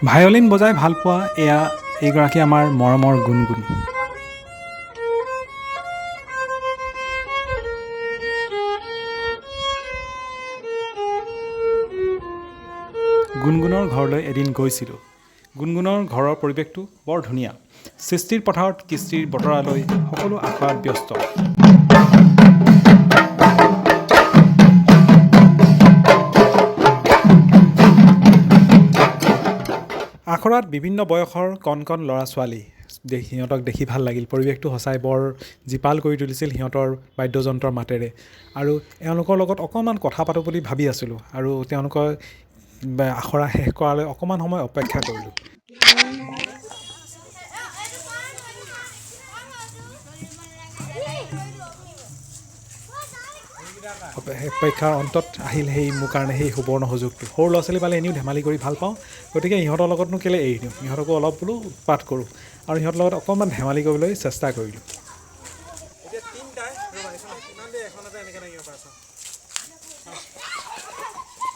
Violin বজাই ভাল পোৱা এয়া এইগৰাকী আমাৰ মৰমৰ গুণগুণ। গুণগুণৰ ঘৰলৈ এদিন গৈছিলোঁ। গুণগুণৰ ঘৰৰ পৰিৱেশটো বৰ ধুনীয়া। সৃষ্টিৰ পথাৰত কৃষ্টিৰ বতৰালৈ সকলো আখৰাত ব্যস্ত। আখৰাত বিভিন্ন বয়সৰ কণ কণ ল'ৰা ছোৱালী, সিহঁতক দেখি ভাল লাগিল। পৰিৱেশটো সঁচাই বৰ জীপাল কৰি তুলিছিল সিহঁতৰ বাদ্যযন্ত্ৰৰ মাতেৰে। আৰু এওঁলোকৰ লগত অকণমান কথা পাতোঁ বুলি ভাবি আছিলোঁ আৰু তেওঁলোকৰ আখৰা শেষ কৰালৈ অকণমান সময় অপেক্ষা কৰিলোঁ। অপেক্ষাৰ অন্তত আহিল মোৰ কাৰণে সেই সুবৰ্ণ সুযোগটো। সৰু ল'ৰা ছোৱালী পালে এনেও ধেমালি কৰি ভাল পাওঁ, গতিকে ইহঁতৰ লগতনো কেলৈ এৰি দিওঁ, ইহঁতকো অলপ বোলো উৎপাত কৰোঁ আৰু ইহঁতৰ লগত অকণমান ধেমালি কৰিবলৈ চেষ্টা কৰিলোঁ।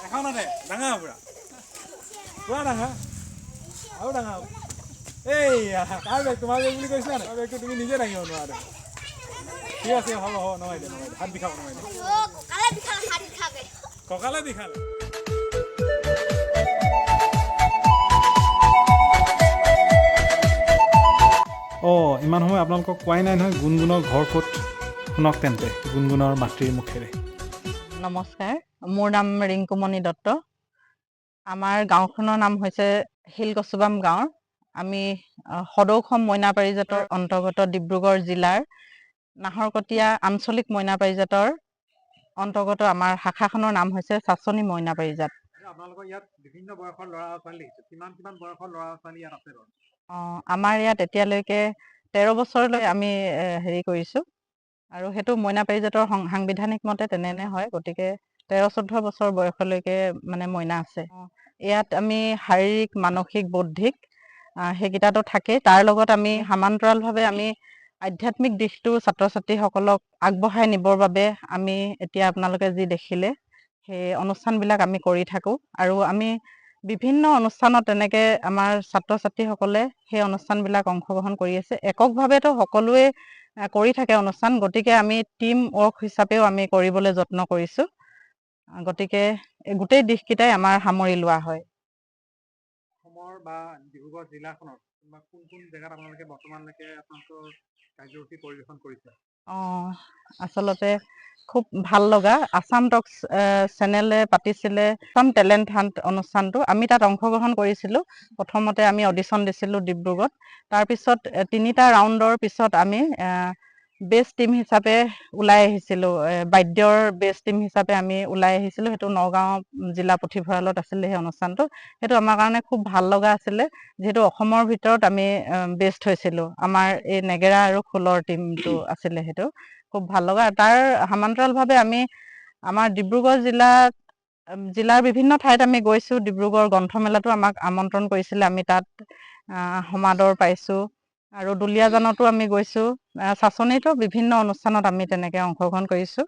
এখনতে ডাঙৰ পুৰা ডাঙৰ আৰু ডাঙৰ। এইয়া কাৰ বেগ? তোমাৰ বেগ বুলি কৈছিলা নাই? বেগটো তুমি নিজে দাঙিব নোৱাৰা। ঠিক আছে, হ'ব নমাই দে, হাত বিষাব, নমাই দে। কঁকালে বিষালে। ইমান সময় আপোনালোকক কোৱাই নাই নহয় গুণগুণৰ ঘৰ ক'ত। শুনক তেন্তে গুণগুণৰ মাতৃৰ মুখেৰে। নমস্কাৰ, মোৰ নাম ৰিংকুমণি দত্ত। আমাৰ গাঁওখনৰ নাম হৈছে শিলকচুবাম গাঁও। আমি সদৌ-অসম মইনা পাৰিজাতৰ অন্তৰ্গত ডিব্ৰুগড় জিলাৰ নাহৰকটীয়া আঞ্চলিক মইনা পাৰিজাতৰ অন্তৰ্গত আমাৰ শাখাখনৰ নাম হৈছে চাচনি মইনা পাৰিজাত। আপোনালোকৰ ইয়াত বিভিন্ন বয়সৰ ল'ৰা ছোৱালী দেখিছোঁ। কিমান বয়সৰ ল'ৰা ছোৱালী ইয়াত আছে বাৰু? আমাৰ ইয়াত এতিয়ালৈকে 13 বছৰলৈ আমি হেৰি কৰিছোঁ আৰু সেইটো মইনা পাৰিজাতৰ সাংবিধানিক মতে তেনে হয়। গতিকে 13-14 বছৰ বয়সলৈকে মানে মইনা আছে। ইয়াত আমি শাৰীৰিক, মানসিক, বৌদ্ধিক সেইকেইটাতো থাকেই। তাৰ লগত আমি সমান্তৰালভাৱে আমি আধ্যাত্মিক দিশটো ছাত্ৰ ছাত্ৰীসকলক আগবঢ়াই নিবৰ বাবে আমি এতিয়া আপোনালোকে যি দেখিলে সেই অনুষ্ঠানবিলাক আমি কৰি থাকোঁ আৰু আমি বিভিন্ন অনুষ্ঠানত তেনেকৈ আমাৰ ছাত্ৰ ছাত্ৰীসকলে সেই অনুষ্ঠানবিলাক অংশগ্ৰহণ কৰি আছে। এককভাৱেতো সকলোৱে কৰি থাকে অনুষ্ঠান, গতিকে আমি টিম ৱৰ্ক হিচাপেও আমি কৰিবলৈ যত্ন কৰিছোঁ। গতিকে গোটেই দিশকেইটাই আমাৰ সামৰি লোৱা হয়। অসমৰ বা ডিব্ৰুগড় জিলাখনত কোন জেগাত আপোনালোকে বৰ্তমানলৈকে আপোনালোকৰ কাৰ্যসূচী পৰিৱেশন কৰিছে? আচলতে খুব ভাল লগা আছাম টক্স চেনেলে পাতিছিলে টেলেণ্ট হাণ্ট অনুষ্ঠানটো। আমি তাত অংশগ্ৰহণ কৰিছিলোঁ। প্ৰথমতে আমি অডিশ্যন দিছিলোঁ ডিব্ৰুগড়ত। তাৰপিছত 3টা ৰাউণ্ডৰ পিছত আমি বেষ্ট টিম হিচাপে ওলাই আহিছিলোঁ। বাদ্যৰ বেষ্ট টিম হিচাপে আমি ওলাই আহিছিলোঁ। সেইটো নগাঁও জিলা পুথিভঁৰালত আছিলে সেই অনুষ্ঠানটো। সেইটো আমাৰ কাৰণে খুব ভাল লগা আছিলে, যিহেতু অসমৰ ভিতৰত আমি বেষ্ট হৈছিলোঁ। আমাৰ এই নেগেৰা আৰু খোলৰ টিমটো আছিলে, সেইটো খুব ভাল লগা। তাৰ সমান্তৰালভাৱে আমি আমাৰ ডিব্ৰুগড় জিলাৰ বিভিন্ন ঠাইত আমি গৈছোঁ। ডিব্ৰুগড় গ্ৰন্থমেলাতো আমাক আমন্ত্ৰণ কৰিছিলে, আমি তাত সমাদৰ পাইছোঁ আৰু দুলীয়াজানতো আমি গৈছোঁ। চাচনিতো বিভিন্ন অনুষ্ঠানত আমি তেনেকৈ অংশগ্ৰহণ কৰিছোঁ।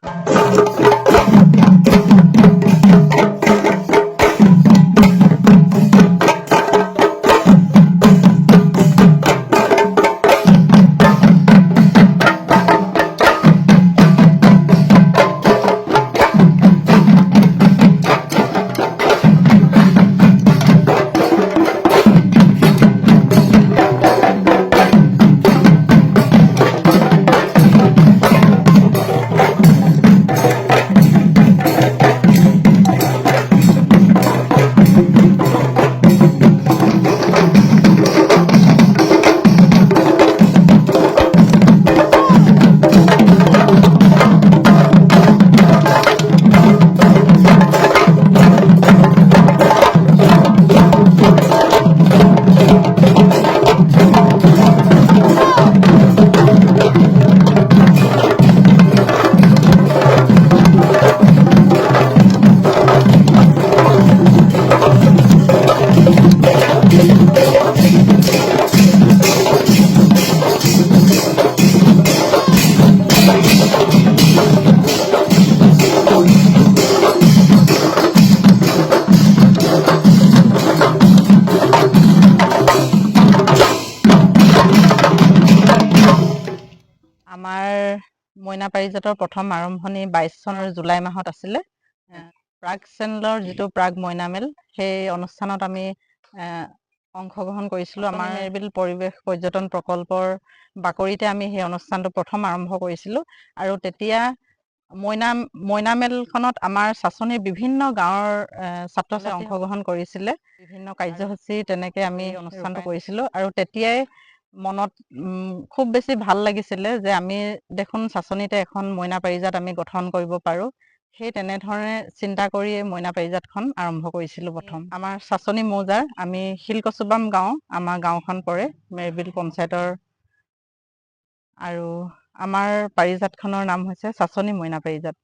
মইনা পাৰিজাতৰ প্ৰথম আৰম্ভণি 22 চনৰ জুলাই মাহত আছিলে। প্ৰাগ চেনেলৰ যিটো প্ৰাগ মইনামেল, সেই অনুষ্ঠানত আমি অংশগ্ৰহণ কৰিছিলোঁ। আমাৰ মেৰবিল পৰিৱেশ পৰ্যটন প্ৰকল্পৰ বাকৰিতে আমি সেই অনুষ্ঠানটো প্ৰথম আৰম্ভ কৰিছিলোঁ। আৰু তেতিয়া মইনামেলখনত আমাৰ চাচনিৰ বিভিন্ন গাঁৱৰ ছাত্ৰ ছাত্ৰী অংশগ্ৰহণ কৰিছিলে। বিভিন্ন কাৰ্যসূচী তেনেকে আমি অনুষ্ঠানটো কৰিছিলোঁ। আৰু তেতিয়াই মনত খুব বেছি ভাল লাগিছিলে যে আমি দেখোন চাচনিতে এখন মইনা পাৰিজাত আমি গঠন কৰিব পাৰোঁ। সেই তেনেধৰণে চিন্তা কৰিয়ে মইনা পাৰিজাতখন আৰম্ভ কৰিছিলোঁ প্ৰথম। আমাৰ চাচনি মৌজাৰ, আমি শিলকচুবাম গাঁও, আমাৰ গাঁওখন পৰে মেৰবিল পঞ্চায়তৰ। আৰু আমাৰ পাৰিজাতখনৰ নাম হৈছে চাচনি মইনা পাৰিজাত।